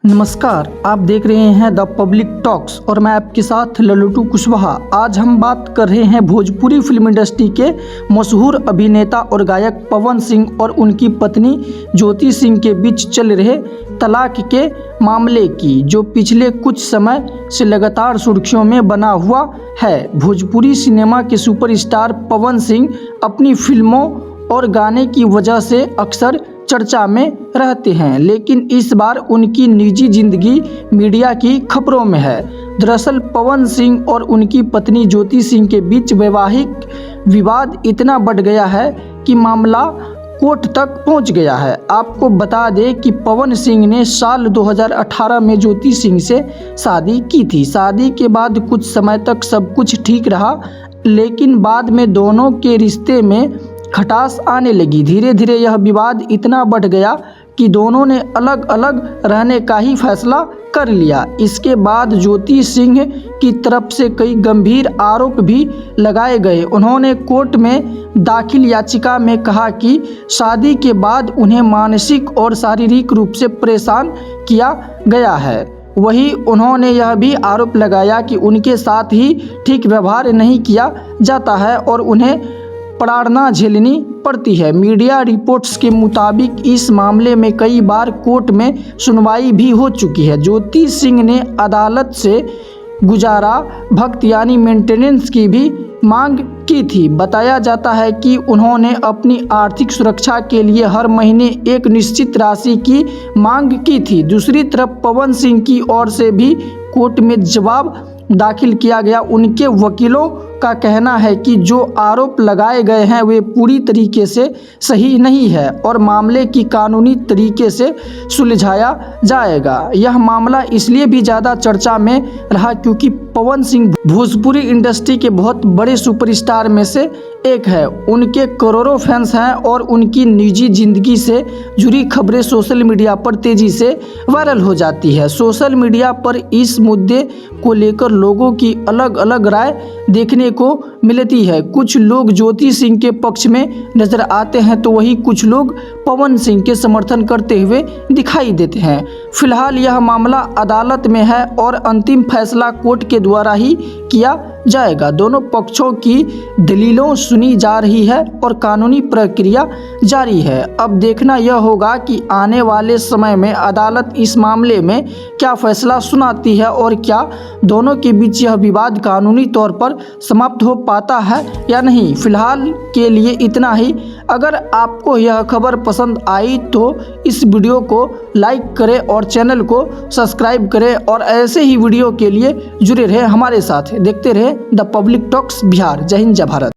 नमस्कार, आप देख रहे हैं द पब्लिक टॉक्स और मैं आपके साथ लल्लू कुशवाहा। आज हम बात कर रहे हैं भोजपुरी फिल्म इंडस्ट्री के मशहूर अभिनेता और गायक पवन सिंह और उनकी पत्नी ज्योति सिंह के बीच चल रहे तलाक के मामले की, जो पिछले कुछ समय से लगातार सुर्खियों में बना हुआ है। भोजपुरी सिनेमा के सुपरस्टार पवन सिंह अपनी फिल्मों और गाने की वजह से अक्सर चर्चा में रहते हैं, लेकिन इस बार उनकी निजी जिंदगी मीडिया की खबरों में है। दरअसल पवन सिंह और उनकी पत्नी ज्योति सिंह के बीच वैवाहिक विवाद इतना बढ़ गया है कि मामला कोर्ट तक पहुंच गया है। आपको बता दें कि पवन सिंह ने साल 2018 में ज्योति सिंह से शादी की थी। शादी के बाद कुछ समय तक सब कुछ ठीक रहा, लेकिन बाद में दोनों के रिश्ते में खटास आने लगी। धीरे धीरे यह विवाद इतना बढ़ गया कि दोनों ने अलग अलग रहने का ही फैसला कर लिया। इसके बाद ज्योति सिंह की तरफ से कई गंभीर आरोप भी लगाए गए। उन्होंने कोर्ट में दाखिल याचिका में कहा कि शादी के बाद उन्हें मानसिक और शारीरिक रूप से परेशान किया गया है। वहीं उन्होंने यह भी आरोप लगाया कि उनके साथ ही ठीक व्यवहार नहीं किया जाता है और उन्हें प्रताड़ना झेलनी पड़ती है। मीडिया रिपोर्ट्स के मुताबिक इस मामले में कई बार कोर्ट में सुनवाई भी हो चुकी है। ज्योति सिंह ने अदालत से गुजारा भत्ता यानी मेंटेनेंस की भी मांग की थी। बताया जाता है कि उन्होंने अपनी आर्थिक सुरक्षा के लिए हर महीने एक निश्चित राशि की मांग की थी। दूसरी तरफ पवन सिंह की ओर से भी कोर्ट में जवाब दाखिल किया गया। उनके वकीलों का कहना है कि जो आरोप लगाए गए हैं वे पूरी तरीके से सही नहीं है और मामले की कानूनी तरीके से सुलझाया जाएगा। यह मामला इसलिए भी ज़्यादा चर्चा में रहा क्योंकि पवन सिंह भोजपुरी इंडस्ट्री के बहुत बड़े सुपरस्टार में से एक है। उनके करोड़ों फैंस हैं और उनकी निजी जिंदगी से जुड़ी खबरें सोशल मीडिया पर तेजी से वायरल हो जाती है। सोशल मीडिया पर इस मुद्दे को लेकर लोगों की अलग अलग राय देखने को मिलती है। कुछ लोग ज्योति सिंह के पक्ष में नजर आते हैं तो वहीं कुछ लोग पवन सिंह के समर्थन करते हुए दिखाई देते हैं। फिलहाल यह मामला अदालत में है और अंतिम फैसला कोर्ट के द्वारा ही किया जाएगा। दोनों पक्षों की दलीलों सुनी जा रही है और कानूनी प्रक्रिया जारी है। अब देखना यह होगा कि आने वाले समय में अदालत इस मामले में क्या फैसला सुनाती है और क्या दोनों के बीच यह विवाद कानूनी तौर पर समाप्त हो पाता है या नहीं। फिलहाल के लिए इतना ही। अगर आपको यह खबर पसंद आई तो इस वीडियो को लाइक करें और चैनल को सब्सक्राइब करें और ऐसे ही वीडियो के लिए जुड़े रहें हमारे साथ। देखते रहें द पब्लिक टॉक्स बिहार। जय हिंद, जय भारत।